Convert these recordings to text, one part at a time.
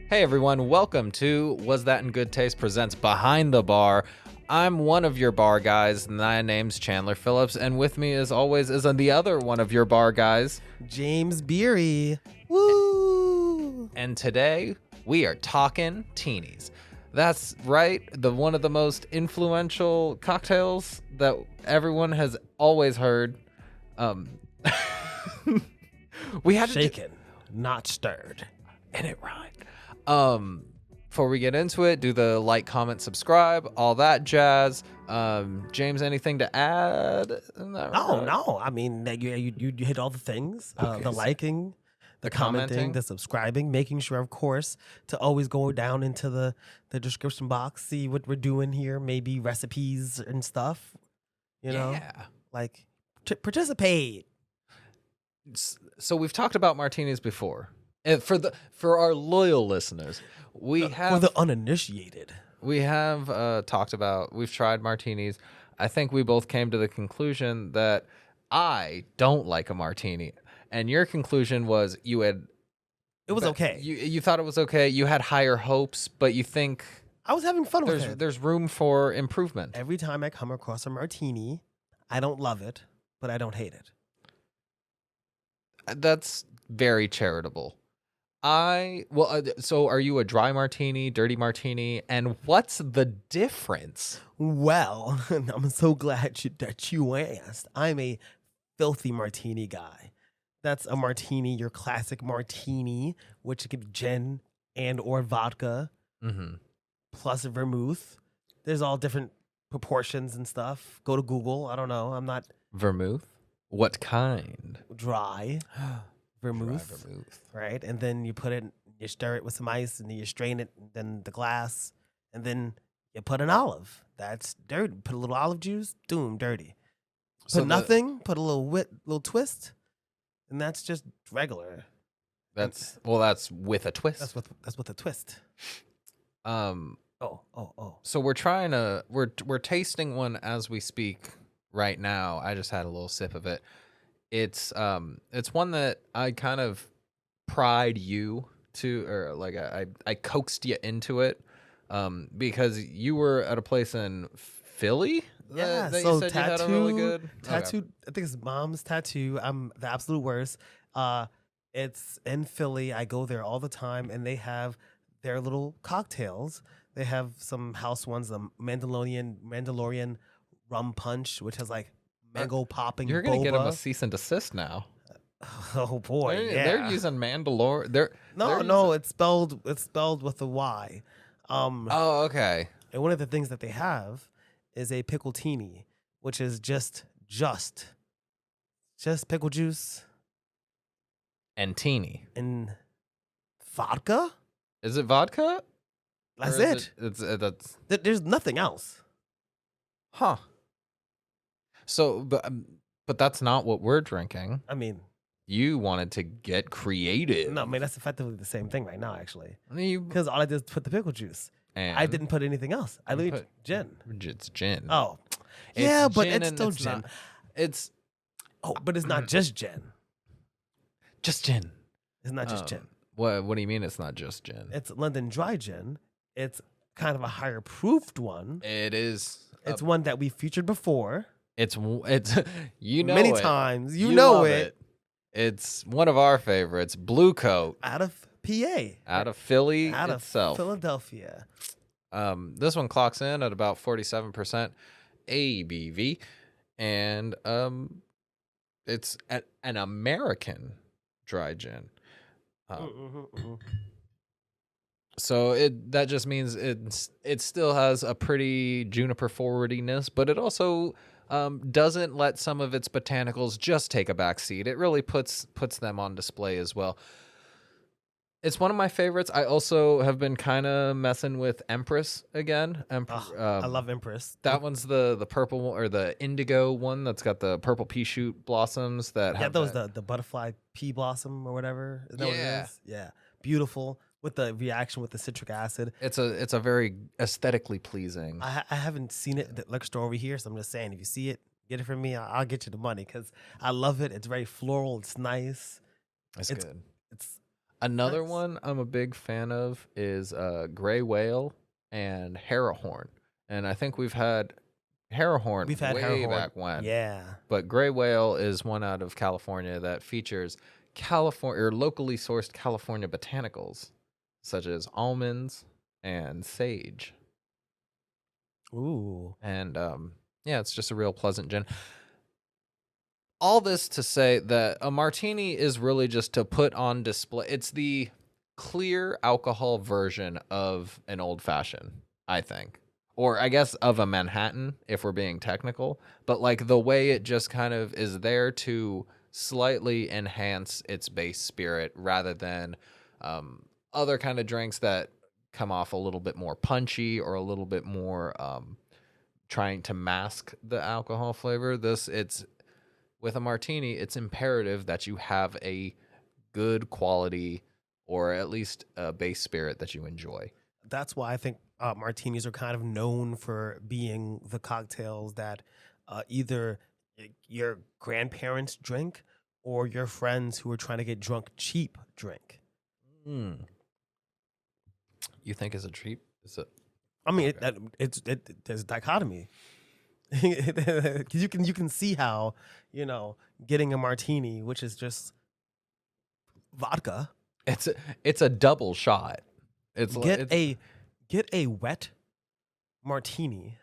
Hey everyone, welcome to Was That in Good Taste presents Behind the Bar. I'm one of your bar guys, and my name's Chandler Phillips, and with me as always is the other one of your bar guys, James Beery. Woo! and today we are talking Tinis. That's right, one of the most influential cocktails that everyone has always heard. We had Shaken, not stirred. and it rhymed. Before we get into it, do the like, comment, subscribe, all that jazz. James, anything to add? No. I mean, you hit all the things. Okay, The so- liking, the commenting. commenting, the subscribing, making sure, of course, to always go down into the description box, see what we're doing here, maybe recipes and stuff. You know, Yeah. like participate. So we've talked about martinis before. And for our loyal listeners, we For have the uninitiated. talked about, we've tried martinis. I think we both came to the conclusion that I don't like a martini. And your conclusion was It was okay. You thought it was okay. You had higher hopes, but you think I was having fun with it. there's room for improvement. Every time I come across a martini, I don't love it, but I don't hate it. That's very charitable. So are you a dry martini, dirty martini, and what's the difference? Well, I'm so glad that you asked. I'm a filthy martini guy. That's a martini, your classic martini, which could be gin and or vodka Mm-hmm. plus vermouth. There's all different proportions and stuff. Go to Google. I don't know. I'm not Vermouth? What kind? dry. Dry Vermouth, vermouth. right? And then you put it, you stir it with some ice, and then you strain it, and then the glass, and then you put an olive. That's dirty. Put a little olive juice, doom, dirty. Put nothing. Put a little twist, and that's just regular. That's with a twist. That's with a twist. Um. Oh. So we're tasting one as we speak right now. I just had a little sip of it. It's one that I kind of pried you to, or like I coaxed you into it, because you were at a place in Philly. Yeah, that so you said you had a really good tattoo. Okay. I think it's Mom's Tattoo. I'm the absolute worst. It's in Philly. I go there all the time, and they have their little cocktails. They have some house ones, the Mandalorian rum punch, which has like mango popping. You're gonna boba. get them a cease and desist now. Oh boy, They're using Mandalore. They're no. It's spelled with a Y. Oh, okay. And one of the things that they have is a Pickletinis, which is just pickle juice And Tini. and vodka. Is it vodka? That's Or is it. That's There's nothing else. huh. So, but that's not what we're drinking. I mean, You wanted to get creative. no, I mean that's effectively the same thing right now, actually. You Because all I did is put the pickle juice. and I didn't put anything else. I You leave put- gin. It's gin. Oh, It's yeah, but gin it's and still it's gin. not- It's Oh, but it's not just gin. just gin. It's not just gin. What do you mean? It's not just gin? It's London Dry Gin. It's kind of a higher proofed one. It is. It's one that we featured before It's you know many it. times. You know love it. It's one of our favorites. Blue Coat Out of PA. out of Philly Out of itself. Philadelphia. This one clocks in at about 47% ABV, and it's an American dry gin. So that just means it still has a pretty juniper forwardiness, but it also doesn't let some of its botanicals just take a back seat. It really puts them on display as well. It's one of my favorites. I also have been kind of messing with Empress again. I love Empress. that one's the purple or the indigo one that's got the purple pea shoot blossoms that Yeah, have that was that- the butterfly pea blossom or whatever. Is that what Yeah. it is? Yeah. Beautiful with the reaction with the citric acid. It's a very aesthetically pleasing. I haven't seen it at the liquor store over here, so I'm just saying, if you see it, get it from me. I'll get you the money because I love it. It's very floral. It's nice. It's good. It's Another Nice. one I'm a big fan of is Gray Whale and Harrowhorn. And I think we've had Harrowhorn We've had way Herhorn. back when. Yeah. But Gray Whale is one out of California that features California or locally sourced California botanicals such as almonds and sage. Ooh. And yeah, it's just a real pleasant gin. All this to say that a martini is really just to put on display. It's the clear alcohol version of an old fashioned, I think. Or I guess of a Manhattan, if we're being technical. But like the way it just kind of is there to slightly enhance its base spirit rather than other kind of drinks that come off a little bit more punchy or a little bit more trying to mask the alcohol flavor. It's with a martini, it's imperative that you have a good quality or at least a base spirit that you enjoy. That's why I think martinis are kind of known for being the cocktails that either your grandparents drink or your friends who are trying to get drunk cheap drink. Mm. You think is a treat? Is it? I mean, Okay. there's a dichotomy. You can see how getting a martini, which is just vodka, It's a, it's a double shot. It's like get it's a get a wet martini,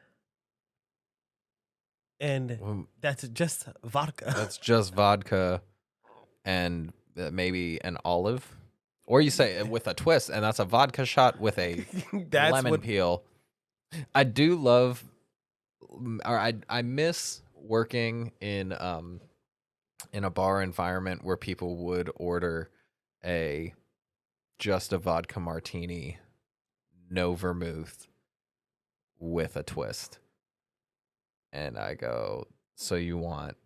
and that's just vodka. that's just vodka and maybe an olive, or you say with a twist, and that's a vodka shot with a That's lemon what peel. I do love, or I miss working in a bar environment where people would order a just a vodka martini, no vermouth with a twist. And I go, so you want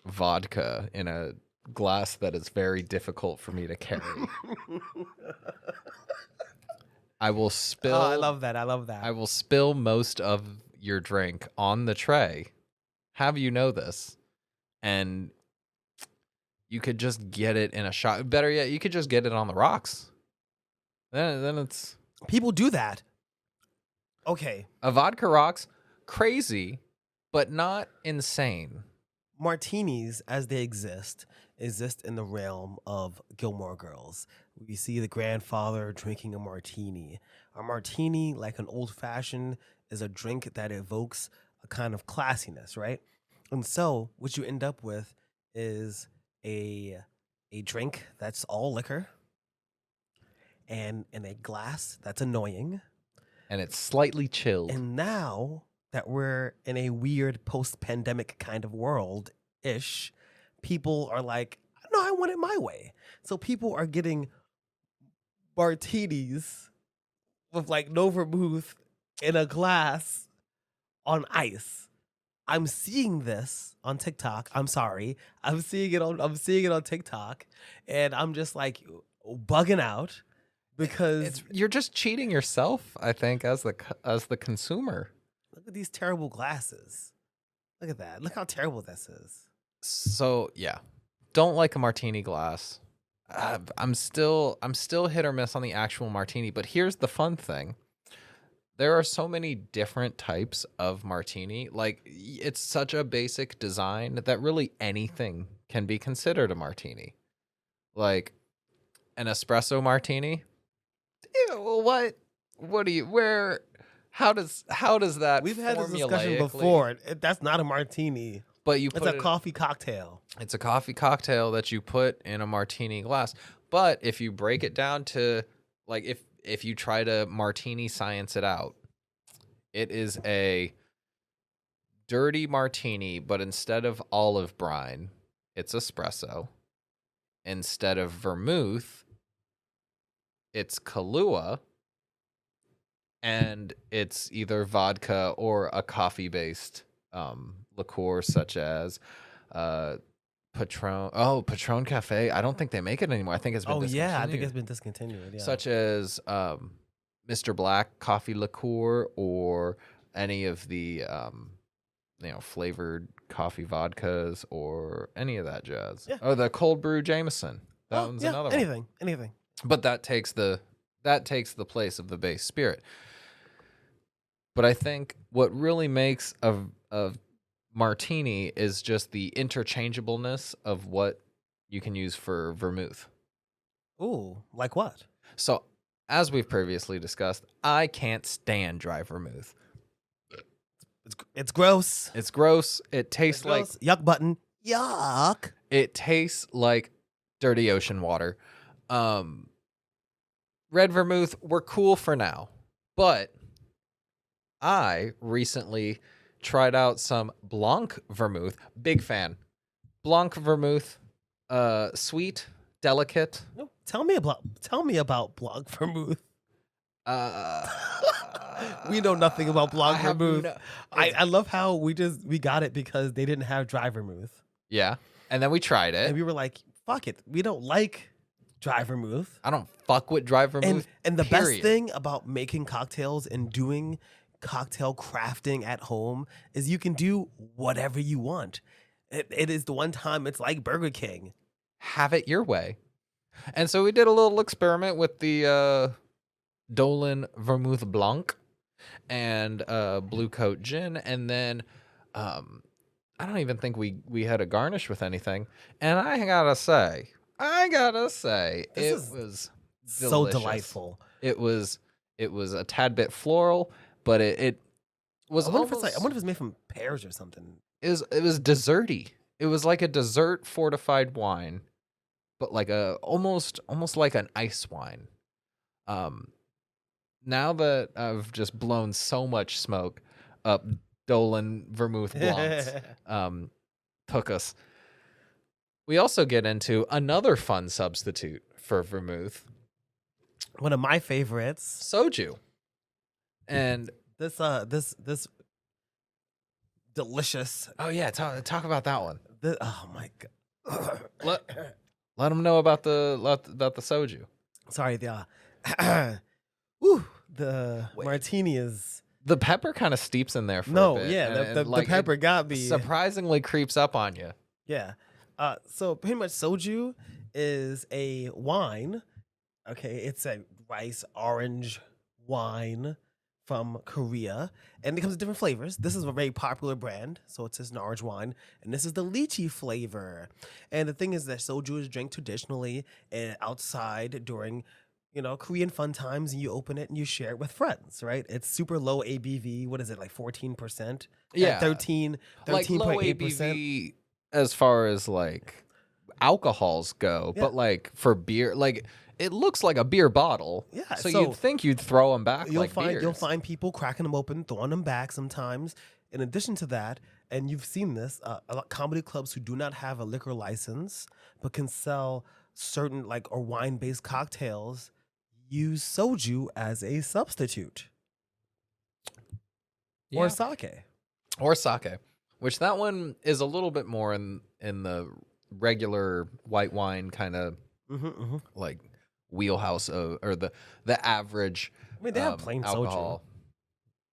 vodka in a glass that is very difficult for me to carry. I will Oh, I spill love that. I love that. I will spill most of your drink on the tray. Have you know this? And you could just get it in a shot. Better yet, you could just get it on the rocks. Then it's People do that. Okay, a vodka rocks, crazy, but not insane. martinis as they exist in the realm of Gilmore Girls. We see the grandfather drinking a martini. A martini, like an old fashioned, is a drink that evokes a kind of classiness, right? And so, what you end up with is a a drink that's all liquor and in a glass that's annoying. And it's slightly chilled. And now that we're in a weird post-pandemic kind of world ish, people are like, no, I want it my way. So people are getting martinis with like no vermouth in a glass on ice. I'm seeing this on TikTok. I'm sorry. I'm seeing it on TikTok and I'm just like bugging out because You're just cheating yourself, I think, as the consumer. look at these terrible glasses. Look at that. Look how terrible this is. So yeah, don't like a martini glass. I'm still hit or miss on the actual martini, but here's the fun thing. There are so many different types of martini. Like it's such a basic design that really anything can be considered a martini. Like an espresso martini. Ew, what do you where how does that We've had this discussion formulaically before. That's not a martini. but you It's put a it coffee cocktail. it's a coffee cocktail that you put in a martini glass. But if you break it down to like if you try to martini science it out, it is a dirty martini, but instead of olive brine, it's espresso. Instead of vermouth, it's Kahlua, and it's either vodka or a coffee-based liqueur such as uh, Patron. Oh, Patron Cafe. I don't think they make it anymore. I think it's been Oh yeah, I think discontinued. it's been discontinued. Yeah. Such as Mr. Black coffee liqueur or any of the flavored coffee vodkas or any of that jazz. Yeah. Oh, the cold brew Jameson. That Oh one's yeah, another one. anything. But that takes the place of the base spirit. But I think what really makes a martini is just the interchangeableness of what you can use for vermouth. Ooh, like what? So, as we've previously discussed, I can't stand dry vermouth. It's gross. It's gross. It's gross. Yuck button. Yuck. It tastes like dirty ocean water. Red vermouth, we're cool for now. But I recently tried out some Blanc vermouth. Big fan. Blanc vermouth, sweet, delicate. No, tell me about Blanc vermouth. Uh, We know nothing about Blanc I have vermouth. no- I love how we got it because they didn't have dry vermouth, yeah, and then we tried and it. we were like, "Fuck it, we don't like dry vermouth." I don't fuck with dry vermouth. And the best period. thing about making cocktails and doing cocktail crafting at home is you can do whatever you want. It is the one time it's like Burger King. Have it your way. And so we did a little experiment with the Dolan Vermouth Blanc and Blue Coat Gin, and then I don't even think we had a garnish with anything. And I gotta say, This it was So delicious. delightful. It was a tad bit floral, but it was I wonder almost, if it's made from pears or something. it was desserty. It was like a dessert fortified wine, but like a almost like an ice wine. Now that I've just blown so much smoke up Dolan Vermouth Blancs, took us. We also get into another fun substitute for vermouth, One of my favorites. soju. And This delicious. oh yeah, talk about that one. Oh my god. Let them know about the soju. Sorry, whew, the Wait. martini is The pepper kind of steeps in there for a bit. and the like, pepper it got me. surprisingly creeps up on you. Yeah. So pretty much soju is a wine. Okay, it's a rice orange wine from Korea, and it comes in different flavors. This is a very popular brand, so it's just an orange wine, and this is the lychee flavor. And the thing is that soju is drank traditionally outside during, Korean fun times, and you open it and you share it with friends, right? It's super low ABV. What is it, like 14%? Yeah. 13, Like low 13.8%. ABV as far as like alcohols go, Yeah. but like for beer, like it looks like a beer bottle. Yeah, So, so you'd think you'd throw them back You'll like find beers. people cracking them open, throwing them back sometimes. In addition to that, and you've seen this, a lot comedy clubs who do not have a liquor license but can sell certain or wine based cocktails use soju as a substitute Yeah. or sake. Or sake, which that one is a little bit more in the regular white wine kind of like wheelhouse of, or the average. I mean, they have plain alcohol.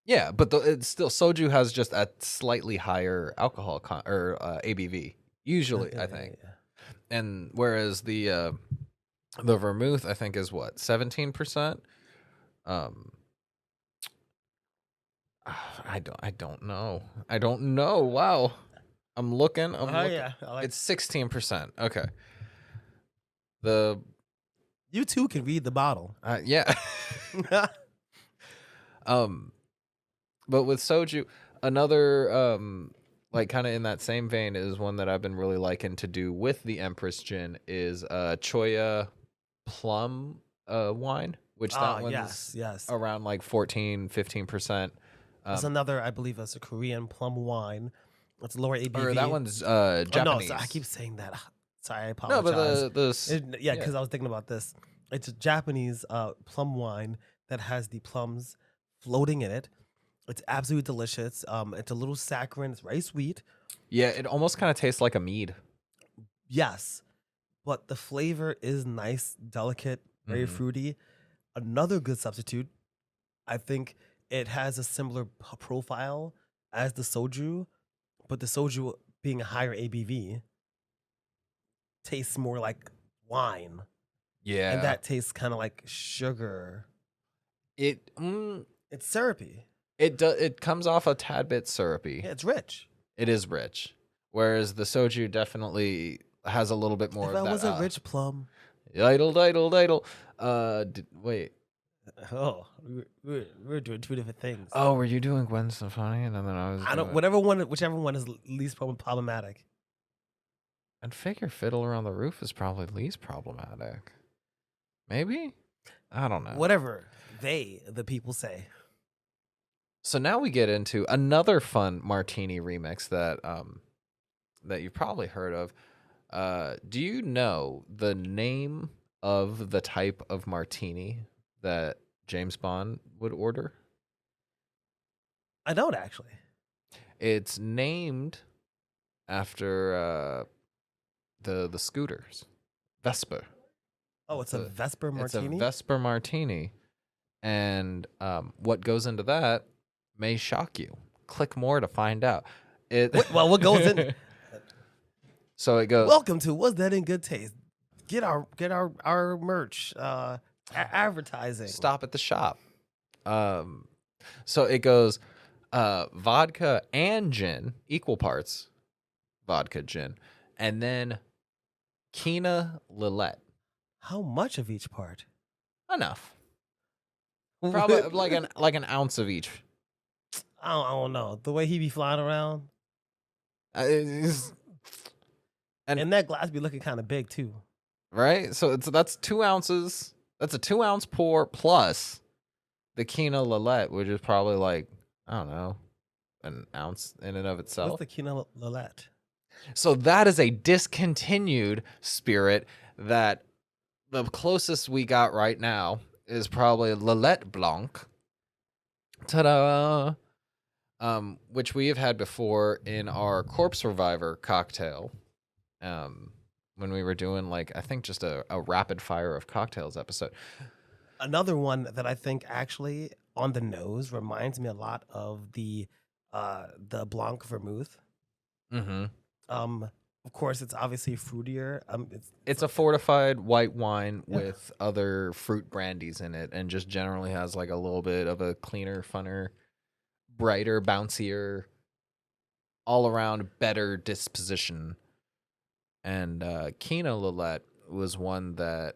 Yeah, but it's still, soju has just a slightly higher alcohol or ABV usually, soju. I think. And whereas the vermouth, I think, is what, 17%. I don't know. I don't know. Wow. I'm looking. Yeah, It's 16%. Okay. You too can read the bottle. Yeah. But with soju, another like kind of in that same vein is one that I've been really liking to do with the Empress Gin is Choya plum wine, which that one's yes. around like 14-15%. That's another, I believe, that's a Korean plum wine. It's lower ABV. Or that one's Oh, Japanese. no, I keep saying that. Sorry, I No, apologize. but Yeah, because I was thinking about this. It's a Japanese plum wine that has the plums floating in it. It's absolutely delicious. It's a little saccharine. It's very sweet. yeah, it almost kind of tastes like a mead. Yes, but the flavor is nice, delicate, very Mhm. fruity. Another good substitute. I think it has a similar profile as the soju, but the soju being a higher ABV tastes more like wine, and Yeah. that tastes kind of like sugar. It It's syrupy. it comes off a tad bit syrupy. Yeah, it's rich. It is rich. Whereas the soju definitely has a little bit more If of I that was a rich plum, idle. Wait. oh, we're doing two different things. Oh, were you doing Gwen Stefani? And then I was I don't. Whichever one is least problematic. And figure Fiddle Around the Roof is probably least problematic. Maybe? I don't know. Whatever the people say. So now we get into another fun Martini remix that you've probably heard of. Do you know the name of the type of martini that James Bond would order? I don't actually. It's named after the scooters. Vespa. Oh, it's a Vesper Martini. It's a Vesper Martini. And what goes into that may shock you. Click more to find out. What goes in? So it goes. Welcome to What's That in Good Taste? Get our merch. Advertising. Stop at the shop. So it goes vodka and gin, equal parts. Vodka, gin, and then Quina Lillet. How much of each part? Enough. Probably like an ounce of each. I don't know. The way he be flying around. And that glass be looking kind of big too. Right? So that's 2 ounces. That's a 2 ounce pour plus the Quina Lillet, which is probably like, I don't know, an ounce in and of itself. What's the Quina Lillet? So that is a discontinued spirit that the closest we got right now is probably Lillet Blanc. Ta-da! Which we have had before in our Corpse Reviver cocktail. When we were doing I think just a rapid fire of cocktails episode. Another one that I think actually on the nose reminds me a lot of the Blanc Vermouth. Mm-hmm. Of course, it's obviously fruitier. It's a fortified white wine with other fruit brandies in it, and just generally has a little bit of a cleaner, funner, brighter, bouncier, all around better disposition. And Quina Lillet was one that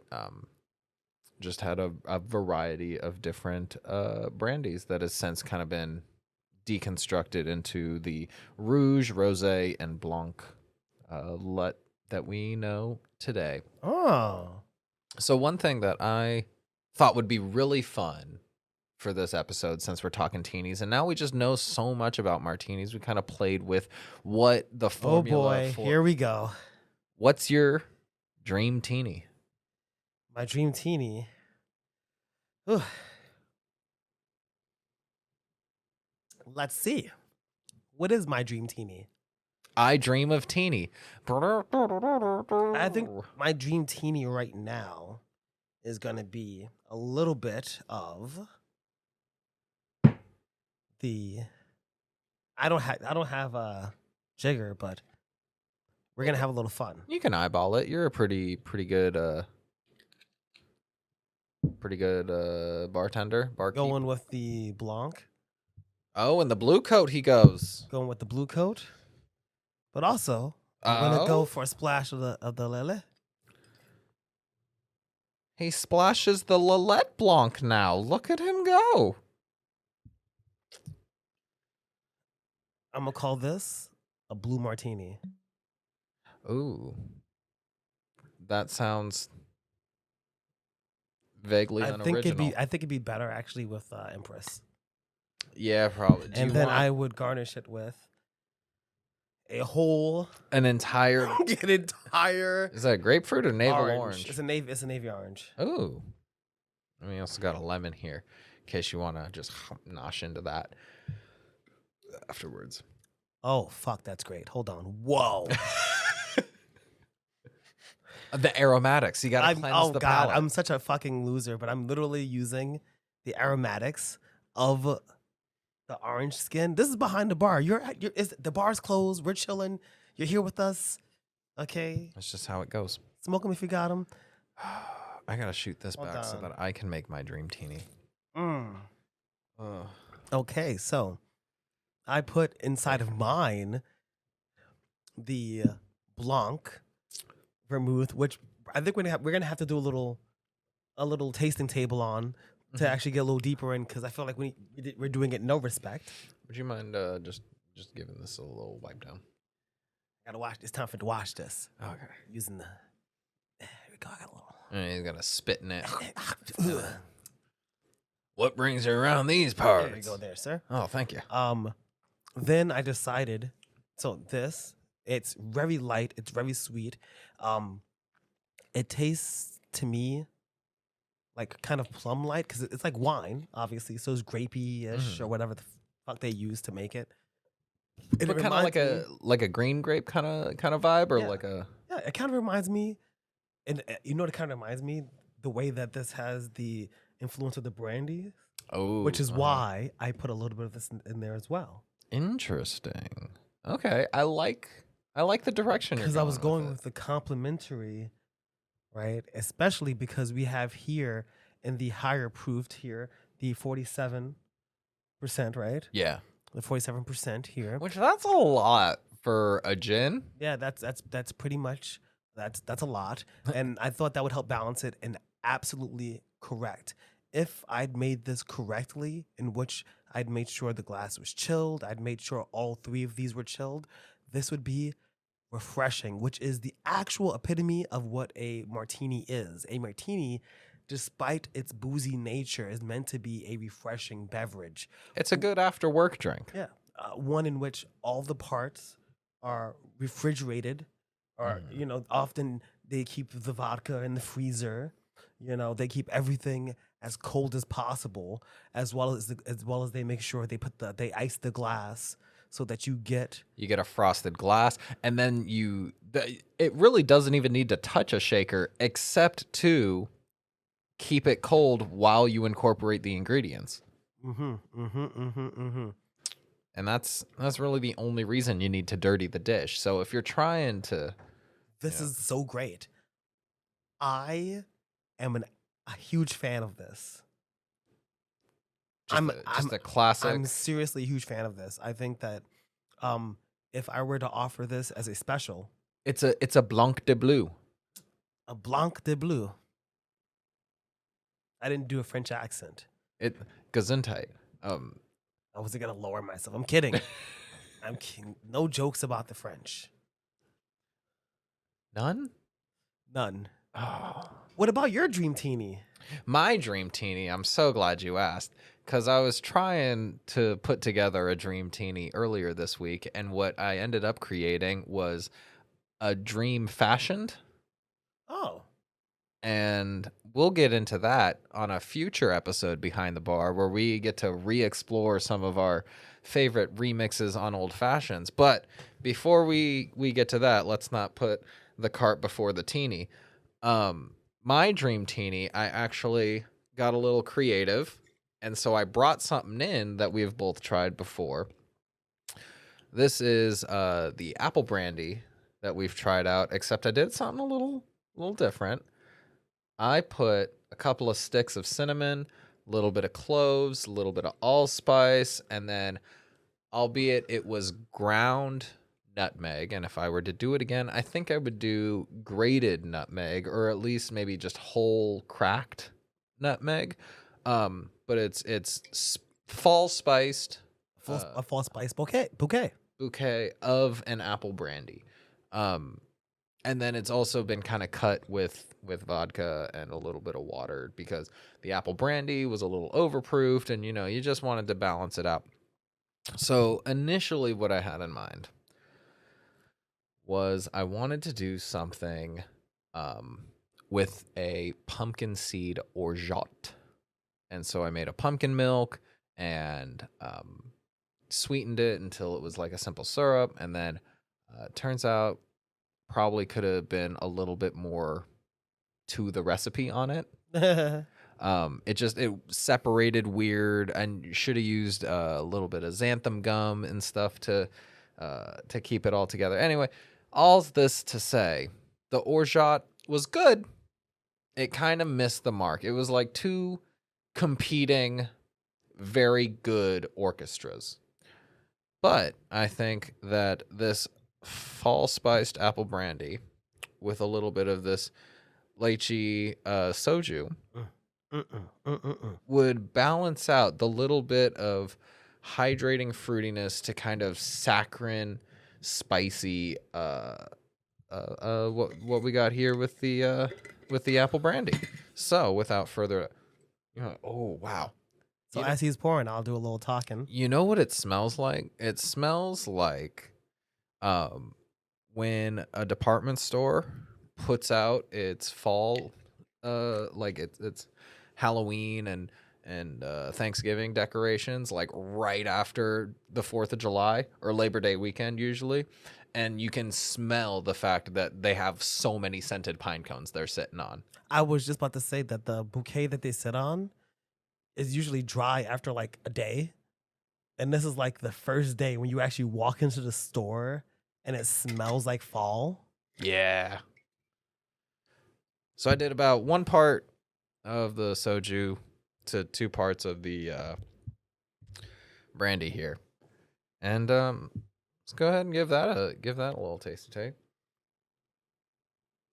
just had a variety of different brandies that has since kind of been deconstructed into the Rouge, Rosé, and Blanc Lillet that we know today. Oh. So one thing that I thought would be really fun for this episode, since we're talking teenies, and now we just know so much about martinis, we kind of played with what the formula here we go. What's your dream teenie? My dream teenie. Ooh. Let's see. What is my dream teenie? I dream of teenie. I think my dream teenie right now is gonna be a little bit of the. I don't have a jigger, but we're gonna have a little fun. You can eyeball it. You're a pretty good bartender. Barkeep. Going with the Blanc. Oh, and the blue coat he goes. Going with the blue coat. But also, I'm gonna go for a splash of the Lillet. He splashes the Lillet Blanc now. Look at him go. I'm gonna call this a blue martini. Ooh. That sounds vaguely unoriginal. I think it'd be better actually with Empress. Yeah, probably. I would garnish it with an entire Is that grapefruit or navel orange? It's a navy orange. Ooh. I mean, also got a lemon here in case you want to just nosh into that afterwards. Oh, fuck, that's great. Hold on. Whoa. The aromatics. You got to cleanse the palate. I'm such a fucking loser, but I'm literally using the aromatics of the orange skin. This is behind the bar. The bar's closed. We're chilling. You're here with us. Okay. That's just how it goes. Smoke them if you got them. I gotta shoot this Hold back so on. that I can make my dream teeny. Mm. Ugh. Okay, so I put inside of mine the Blanc vermouth, which I think we're gonna have to do a little tasting table on to Mhm. actually get a little deeper in, because I feel like we're doing it no respect. Would you mind just giving this a little wipe down? Gotta wash. It's time for to wash this Okay. using the. There we go. I got a little. And he's gonna spit in it. There What brings you around these parts? you go, there, sir. Oh, thank you. Then I decided. So this, it's very light. It's very sweet. It tastes to me like kind of plum light, because it's like wine, obviously. So it's grapey-ish or whatever the fuck they use to make it. And But it kind of reminds me, like a green grape kind of vibe, or Yeah. like a yeah, it kind of reminds me, and you know what it kind of reminds me? The way that this has the influence of the brandy, which is why I put a little bit of this in there as well. Interesting. Okay, I like the direction you're Because I was going with with the complementary, right? Especially because we have here in the higher proofed here the 47%, right? Yeah, The 47% here. which that's a lot for a gin. Yeah, that's pretty much that's a lot, and I thought that would help balance it. And absolutely correct. If I'd made this correctly, in which I'd made sure the glass was chilled, I'd made sure all three of these were chilled, this would be refreshing, which is the actual epitome of what a martini is. A martini, despite its boozy nature, is meant to be a refreshing beverage. It's a good after work drink. Yeah, one in which all the parts are refrigerated, or often they keep the vodka in the freezer. They keep everything as cold as possible, as well as they make sure they ice the glass so that you get. You get a frosted glass, and then it really doesn't even need to touch a shaker except to keep it cold while you incorporate the ingredients. And that's really the only reason you need to dirty the dish. So if you're trying to, This is so great. I am a huge fan of this. just a classic. I'm seriously a huge fan of this. I think that if I were to offer this as a special, It's a Blanc de Bleu. a Blanc de Bleu. I didn't do a French accent. Gesundheit. I wasn't gonna lower myself. I'm kidding. I'm kidding. No jokes about the French. None. None. Oh. What about your dream teeny? My dream teeny. I'm so glad you asked, because I was trying to put together a dream teeny earlier this week, and what I ended up creating was a dream fashioned. Oh. And we'll get into that on a future episode behind the bar, where we get to re-explore some of our favorite remixes on old fashions. But before we get to that, let's not put the cart before the teeny. My dream teeny, I actually got a little creative, and so I brought something in that we've both tried before. This is the apple brandy that we've tried out, except I did something a little different. I put a couple of sticks of cinnamon, a little bit of cloves, a little bit of allspice, and then, albeit it was ground nutmeg, and if I were to do it again, I think I would do grated nutmeg, or at least maybe just whole cracked nutmeg. But it's fall spiced A fall spice bouquet. of an apple brandy. And then it's also been kind of cut with vodka and a little bit of water, because the apple brandy was a little overproofed, and you just wanted to balance it out. So initially what I had in mind was I wanted to do something with a pumpkin seed orgeat. And so I made a pumpkin milk and sweetened it until it was like a simple syrup, and then turns out probably could have been a little bit more to the recipe on it. It separated weird, and should have used a little bit of xanthan gum and stuff to keep it all together. Anyway, all this to say, the orgeat was good. It kind of missed the mark. It was like two competing, very good orchestras. But I think that this fall spiced apple brandy with a little bit of this lychee soju would balance out the little bit of hydrating fruitiness to kind of saccharine, spicy. What we got here with the apple brandy. So without further, oh wow. So as he's pouring, I'll do a little talking. You know what it smells like? It smells like when a department store puts out its fall like it's Halloween and Thanksgiving decorations like right after the 4th of July or Labor Day weekend usually, and you can smell the fact that they have so many scented pine cones they're sitting on. I was just about to say that the bouquet that they sit on is usually dry after like a day. And this is like the first day when you actually walk into the store and it smells like fall. Yeah. So I did about 1 part of the soju to 2 parts of the brandy here. And let's go ahead and give that a little tasty take.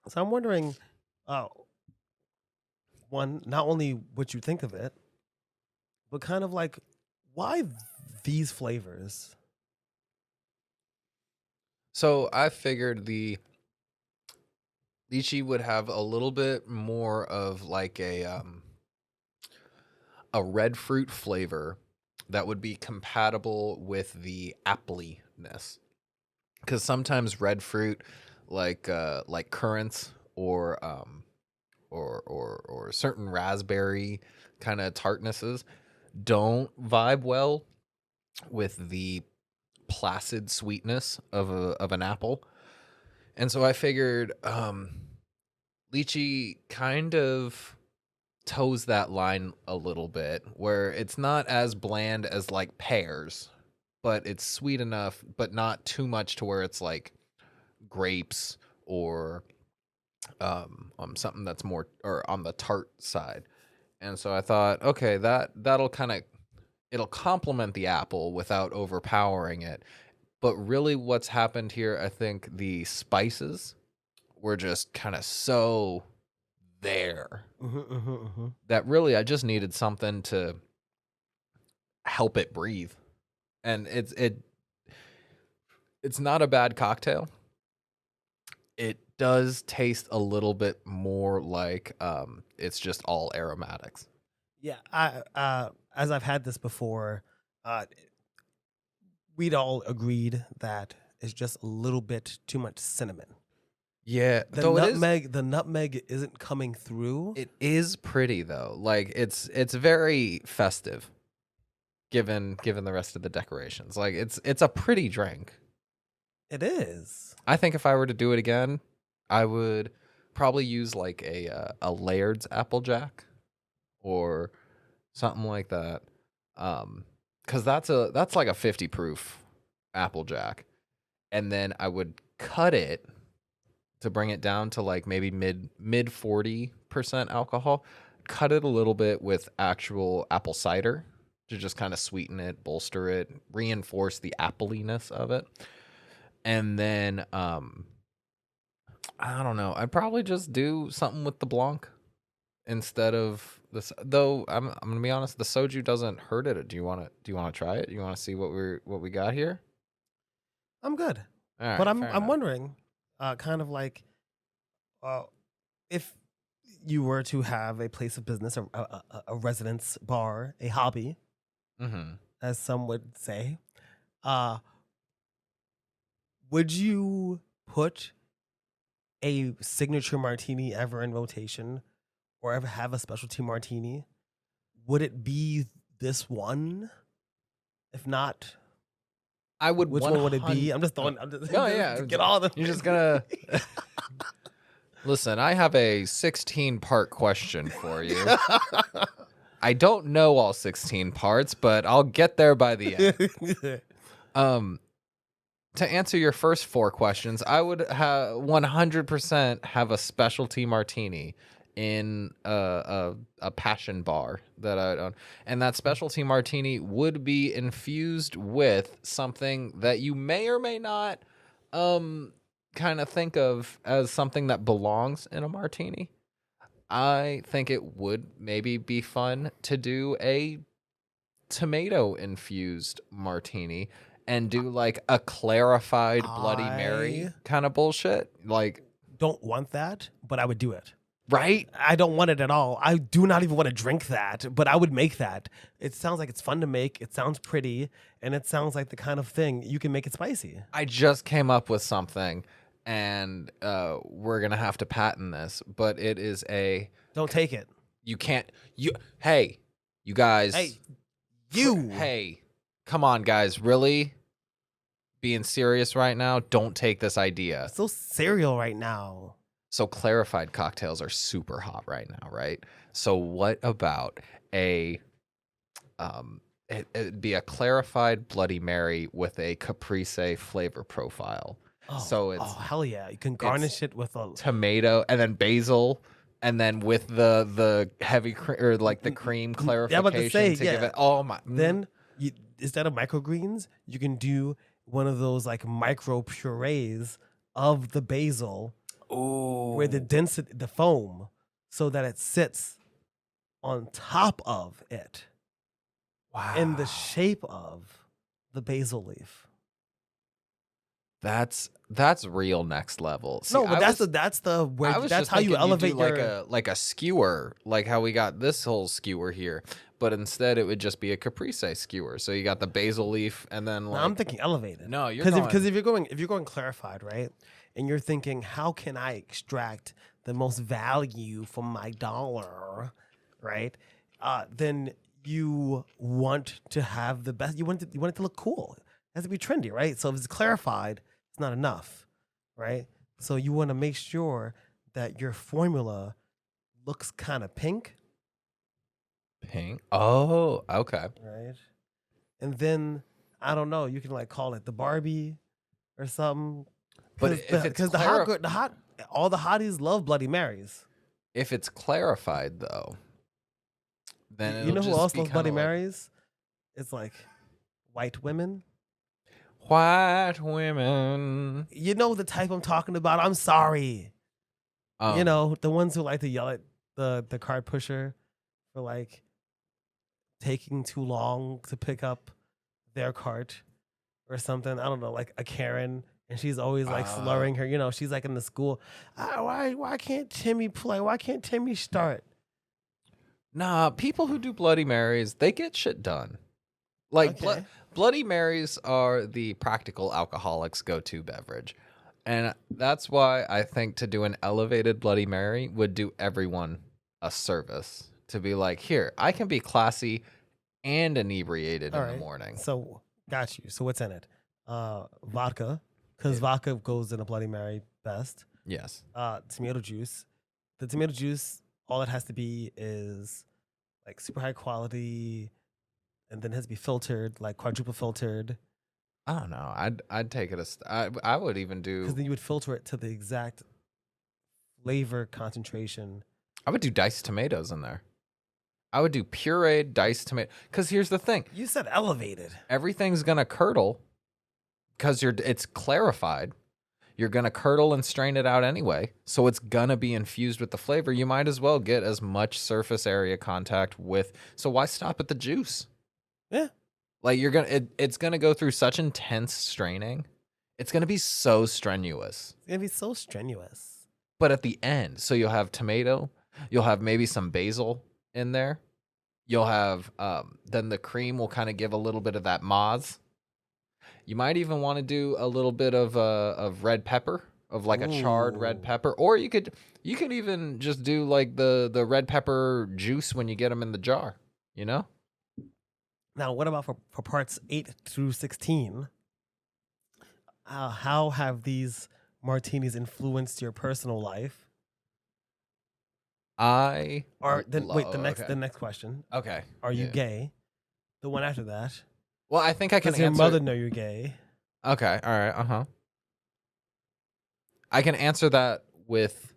So I'm wondering, one, not only what you think of it, but kind of like why these flavors? So I figured the lychee would have a little bit more of like a red fruit flavor that would be compatible with the appley-ness. Because sometimes red fruit, like currants or certain raspberry kind of tartnesses, don't vibe well with the placid sweetness of an apple. And so I figured lychee kind of toes that line a little bit, where it's not as bland as like pears, but it's sweet enough, but not too much to where it's like grapes or something that's more or on the tart side. And so I thought, okay, that'll kind of, it'll complement the apple without overpowering it. But really what's happened here, I think the spices were just kind of so there that really I just needed something to help it breathe. And it's not a bad cocktail. It does taste a little bit more like it's just all aromatics. Yeah, I as I've had this before, we'd all agreed that it's just a little bit too much cinnamon. Yeah, The nutmeg isn't coming through. it is pretty though. Like it's very festive given the rest of the decorations. Like it's a pretty drink. It is. I think if I were to do it again, I would probably use like a Laird's Applejack or something like that. Cuz that's like a 50 proof Applejack. And then I would cut it to bring it down to like maybe mid 40% alcohol. Cut it a little bit with actual apple cider to just kind of sweeten it, bolster it, reinforce the appleiness of it. And then I don't know. I'd probably just do something with the Blanc instead of this. Though I'm gonna be honest, the soju doesn't hurt it. Do you want to try it? Do you want to see what we got here? I'm good. All right, But fair I'm enough. wondering, kind of like, if you were to have a place of business, a residence bar, a hobby, Mm-hmm. as some would say, uh, would you put a signature martini ever in rotation, or ever have a specialty martini? Would it be this one? If not, I would. which one would it be? I'm just throwing. I'm just, Oh yeah, get all the. You're just gonna listen. I have a 16-part question for you. I don't know all 16 parts, but I'll get there by the end. To answer your first 4 questions, I would 100% have a specialty martini in a passion bar that I own, and that specialty martini would be infused with something that you may or may not kind of think of as something that belongs in a martini. I think it would maybe be fun to do a tomato infused martini and do like a clarified Bloody Mary I kind of bullshit. Like, don't want that, but I would do it. right? I don't want it at all. I do not even want to drink that, but I would make that. It sounds like it's fun to make. It sounds pretty, and it sounds like the kind of thing you can make it spicy. I just came up with something and we're going to have to patent this, but it is Don't take it. you can't, hey, you guys, Hey, you. hey, come on, guys, really? Being serious right now? Don't take this idea. So cereal right now. So clarified cocktails are super hot right now, right? So what about it'd be a clarified Bloody Mary with a caprese flavor profile. Oh, So it's hell yeah! You can garnish it with a tomato and then basil and then with the heavy or like the cream clarification Yeah, I'm about to say, to yeah. give it oh my Then instead of microgreens, you can do one of those like micro purees of the basil where the density, the foam, so that it sits on top of it wow. in the shape of the basil leaf. That's real next level. See, No, but I that's was how you thinking elevate do your. like a skewer, like how we got this whole skewer here, but instead it would just be a caprese skewer. So you got the basil leaf, and then No, like I'm thinking elevated. no, you're because going if you're going clarified, right, and you're thinking, how can I extract the most value from my dollar, right? Then you want to have the best. You want it to look cool. It has to be trendy, right? So if it's clarified, it's not enough, right? So you want to make sure that your formula looks kind of pink, pink. Oh, okay. right? And then I don't know, you can like call it the Barbie or something. But if it's Because all the hotties love Bloody Marys. if it's clarified though, then You know it'll who just else be loves kinda Bloody like Marys? It's like white women. white women. You know the type I'm talking about. I'm sorry. You know, the ones who like to yell at the cart pusher for like taking too long to pick up their cart or something. I don't know, like a Karen, and she's always like slurring her. You know, she's like in the school. Why can't Timmy play? Why can't Timmy start? Nah, people who do Bloody Marys, they get shit done. Like Okay. Bloody Marys are the practical alcoholic's go-to beverage. And that's why I think to do an elevated Bloody Mary would do everyone a service. To be like, here, I can be classy and inebriated All in the right. morning. So got you. So what's in it? Vodka, because vodka goes in a Bloody Mary best. Yes. Tomato juice. The tomato juice, all it has to be is like super high quality, and then it has to be filtered, like quadruple filtered, I don't know. I'd take it I would even because do then you would filter it to the exact flavor concentration. I would do diced tomatoes in there. I would do pureed diced tomato. Because here's the thing. You said elevated. Everything's gonna curdle because it's clarified. You're gonna curdle and strain it out anyway, so it's gonna be infused with the flavor. You might as well get as much surface area contact with. So why stop at the juice? Yeah. Like it's gonna go through such intense straining. It's gonna be so strenuous. It's gonna be so strenuous. But at the end, so you'll have tomato, you'll have maybe some basil in there. You'll have then the cream will kind of give a little bit of that mauve. You might even want to do a little bit of red pepper, of like a charred red Ooh. pepper, or you could even just do like the red pepper juice when you get them in the jar. You know. Now, what about for parts 8 through 16? How have these martinis influenced your personal life? Or then wait, the next question. Okay. Are you Yeah. gay? The one after that. Well, I think I can Does your answer. mother know you're gay? Okay. All right. Uh-huh. I can answer that with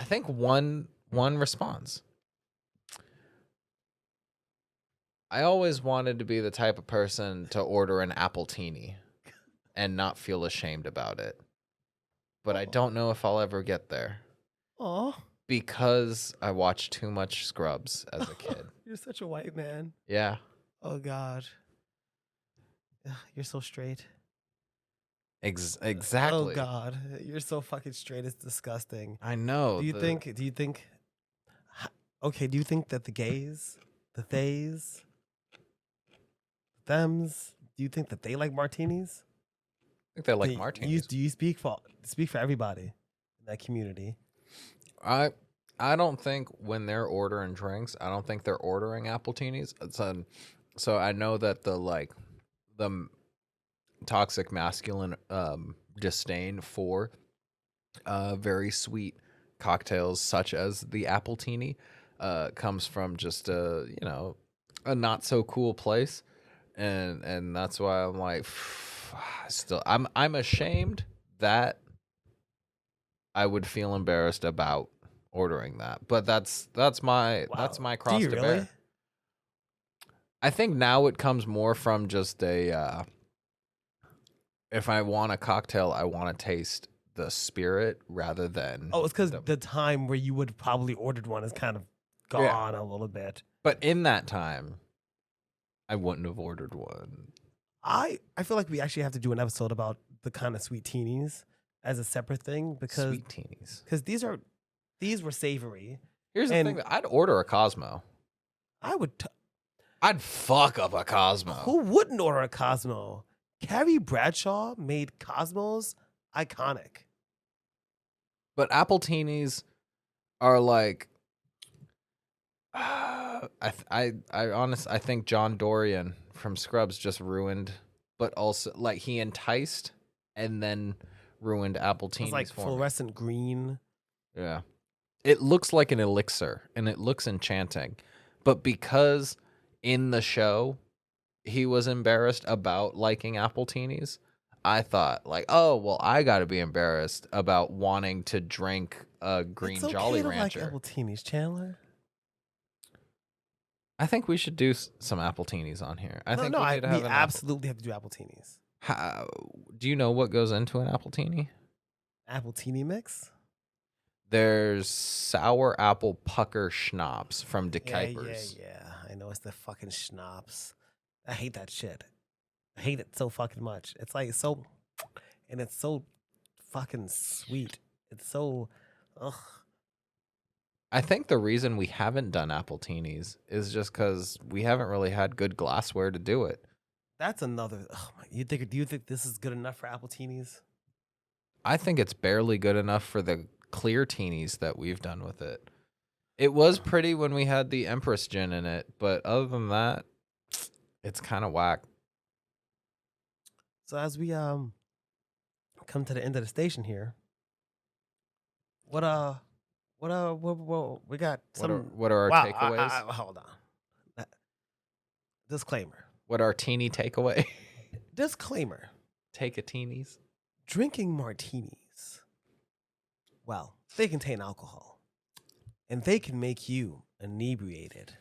I think one response. I always wanted to be the type of person to order an apple teeny and not feel ashamed about it. But I Oh, don't know if I'll ever get there oh, because I watched too much Scrubs as a kid. you're such a white man. Yeah. Oh God, ugh, you're so straight. Oh Exactly. God, you're so fucking straight. It's disgusting. I know Do you the think? Do you think? Okay. Do you think that the gays, the theys, thems, do you think that they like martinis? I think they like martinis. Do you speak for everybody in that community? I I don't think when they're ordering drinks, I don't think they're ordering appletinis. So I know that the toxic masculine disdain for very sweet cocktails such as the appletini comes from just a not so cool place, and that's why I'm like still I'm ashamed that I would feel embarrassed about ordering that. But that's Wow. my Do cross you to really? bear. I think now it comes more from just a if I want a cocktail, I want to taste the spirit rather than Oh, it's because the the time where you would probably ordered one is kind of yeah. gone a little bit. But in that time, I wouldn't have ordered one. I feel like we actually have to do an episode about the kind of sweet teenies as a separate thing because Sweet teenies. these were savory Here's the and thing: I'd order a Cosmo. I would I'd fuck up a Cosmo. who wouldn't order a Cosmo? Carrie Bradshaw made Cosmos iconic. But apple teenies are like I think John Dorian from Scrubs just ruined, but also like he enticed and then ruined apple It was like teenies for me. fluorescent green. Yeah, it looks like an elixir and it looks enchanting, but because in the show he was embarrassed about liking apple teenies, I thought like, oh well, I got to be embarrassed about wanting to drink a It's green okay Jolly to like Rancher. apple teenies, Chandler. I think we should do some apple teenies on here. I No, think no, we need to we have an apple. absolutely have to do apple teenies. How, do you know what goes into an apple teeny? Apple teeny mix. There's sour apple pucker schnapps from De Yeah, yeah, Kuypers. yeah. I know it's the fucking schnapps. I hate that shit. I hate it so fucking much. It's like so, and it's so fucking sweet. It's so, ugh. I think the reason we haven't done apple teenies is just because we haven't really had good glassware to do it. That's another. Oh my, you think? Do you think this is good enough for apple teenies? I think it's barely good enough for the clear teenies that we've done with it. It was pretty when we had the Empress gin in it, but other than that, it's kind of whack. So as we come to the end of the station here, what we got some. What are our Wow, takeaways? hold on. Uh, Disclaimer. What are teeny takeaway? Disclaimer. Take a teenies. Drinking martinis, well, they contain alcohol and they can make you inebriated.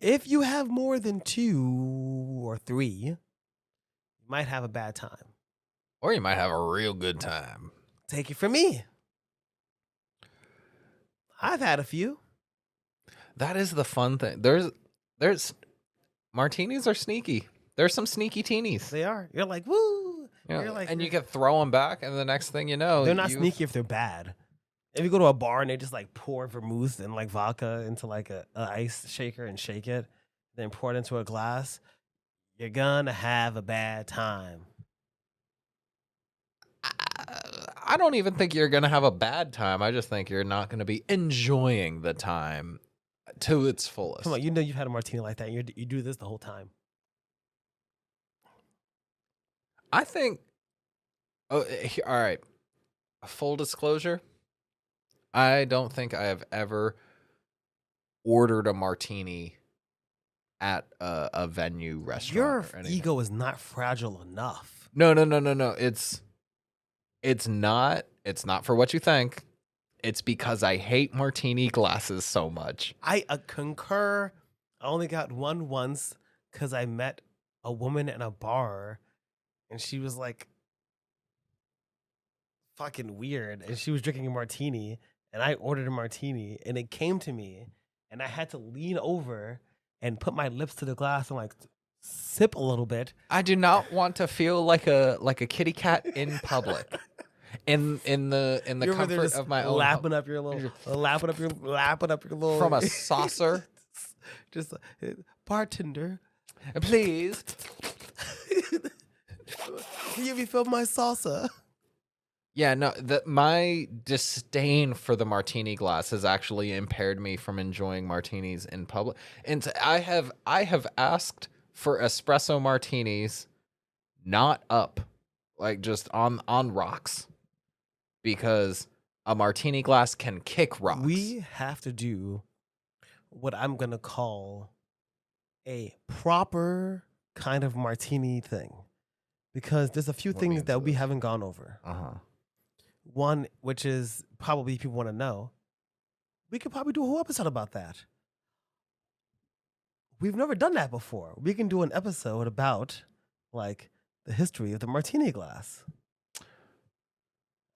If you have more than 2 or 3, you might have a bad time. Or you might have a real good time. Take it from me. I've had a few. That is the fun thing. There's martinis are sneaky. There's some sneaky teenies. They are. You're like, woo. You know, You're like, and you can throw them back, and the next thing you know, they're not sneaky if they're bad. If you go to a bar and they just like pour vermouth and like vodka into like a ice shaker and shake it, then pour it into a glass, you're gonna have a bad time. I don't even think you're gonna have a bad time. I just think you're not gonna be enjoying the time to its fullest. Come on, you know you've had a martini like that. And you do this the whole time. I think. Oh, all right. Full disclosure. I don't think I have ever ordered a martini at a venue restaurant Your or anything. ego is not fragile enough. No. It's not. It's not for what you think. It's because I hate martini glasses so much. I concur. I only got one once because I met a woman in a bar and she was like fucking weird. And she was drinking a martini and I ordered a martini and it came to me and I had to lean over and put my lips to the glass and like sip a little bit. I do not want to feel like a kitty cat in public. In the You're over there comfort just of my own lapping home. up your little, lapping up your little From a saucer. just bartender. Please. Can you refill my salsa? Yeah, no, my disdain for the martini glass has actually impaired me from enjoying martinis in public. And I have asked for espresso martinis not up, like just on rocks, because a martini glass can kick rocks. We have to do what I'm gonna call a proper kind of martini thing, because there's a few What things means that we this? haven't gone over. Uh-huh. One, which is probably people want to know, we could probably do a whole episode about that. We've never done that before. We can do an episode about like the history of the martini glass.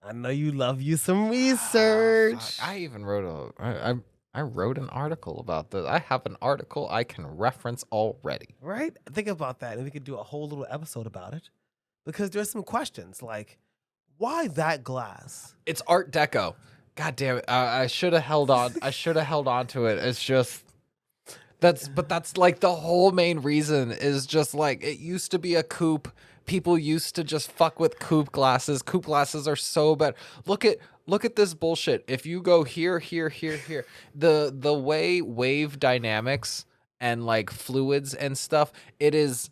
I know you love you some research. I even wrote I wrote an article about this. I have an article I can reference already. Right? Think about that, and we could do a whole little episode about it. Because there's some questions like, why that glass? It's Art Deco. God damn it! I should have held on. I should have held on to it. It's just that's like the whole main reason is just like it used to be a coupe. People used to just fuck with coupe glasses. Coupe glasses are so bad. Look at this bullshit. If you go here, the way wave dynamics and like fluids and stuff, it is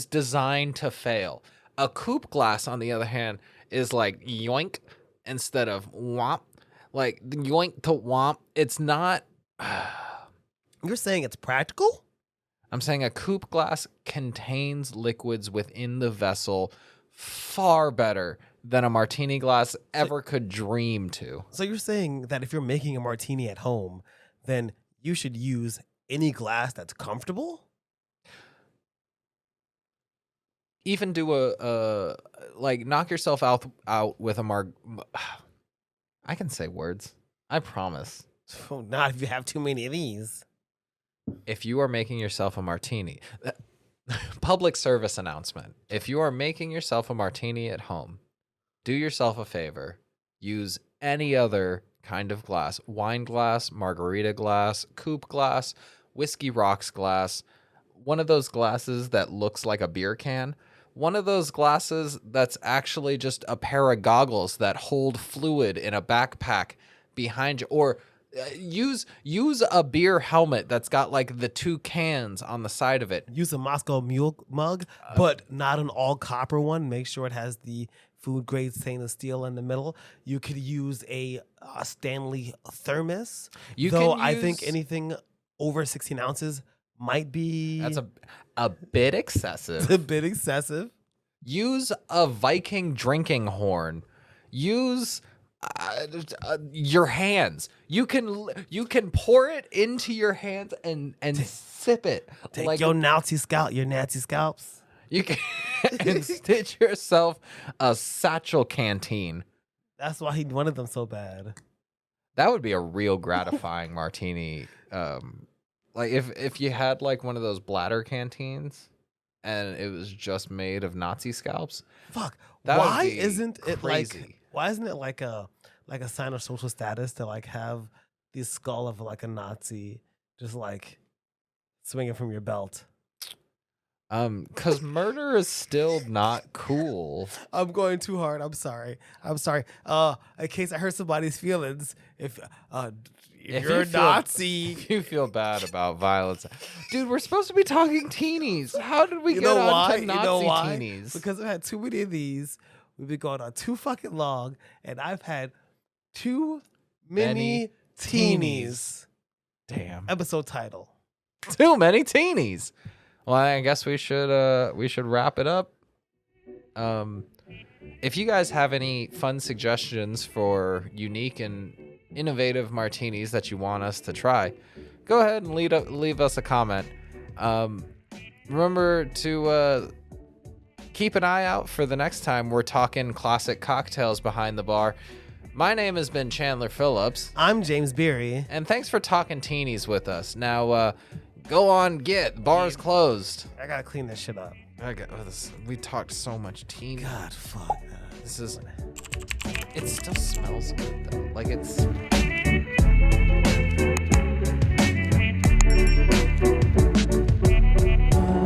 designed to fail. A coupe glass, on the other hand, is like yoink instead of womp. Like yoink to womp. It's not. You're saying it's practical? I'm saying a coupe glass contains liquids within the vessel far better than a martini glass ever could dream to. So you're saying that if you're making a martini at home, then you should use any glass that's comfortable? Even do a like knock yourself out with a I can say words. I promise. Oh, not if you have too many of these. If you are making yourself a martini, public service announcement. If you are making yourself a martini at home, do yourself a favor. Use any other kind of glass: wine glass, margarita glass, coupe glass, whiskey rocks glass, one of those glasses that looks like a beer can, one of those glasses that's actually just a pair of goggles that hold fluid in a backpack behind you, or use a beer helmet that's got like the two cans on the side of it. Use a Moscow Mule mug, but not an all copper one. Make sure it has the food grade stainless steel in the middle. You could use a Stanley thermos. I think anything over 16 ounces might be That's a bit excessive. It's a bit excessive. Use a Viking drinking horn. Use your hands. You can pour it into your hands and sip it. Take like your Nazi scalps. You can and stitch yourself a satchel canteen. That's why he wanted them so bad. That would be a real gratifying martini. Like if you had like one of those bladder canteens and it was just made of Nazi scalps. Fuck. That Why would be isn't it crazy. like? Why isn't it like a sign of social status to like have the skull of like a Nazi just like swinging from your belt? Because murder is still not cool. I'm going too hard. I'm sorry. In case I hurt somebody's feelings, if you're a Nazi, If you feel bad about violence, dude, we're supposed to be talking teenies. How did we you get know on why? to Nazi You know why? teenies? Because I've had too many of these. We've been going on too fucking long, and I've had too many teenies. Damn. Episode title. Too many teenies. Well, I guess we should wrap it up. If you guys have any fun suggestions for unique and innovative martinis that you want us to try, go ahead and leave us a comment. Remember to keep an eye out for the next time we're talking classic cocktails behind the bar. My name has been Chandler Phillips. I'm James Beery. And thanks for talking teenies with us. Now, go on, bar's closed. I gotta clean this shit up. We talked so much teeny. God, fuck. It still smells good though. Like it's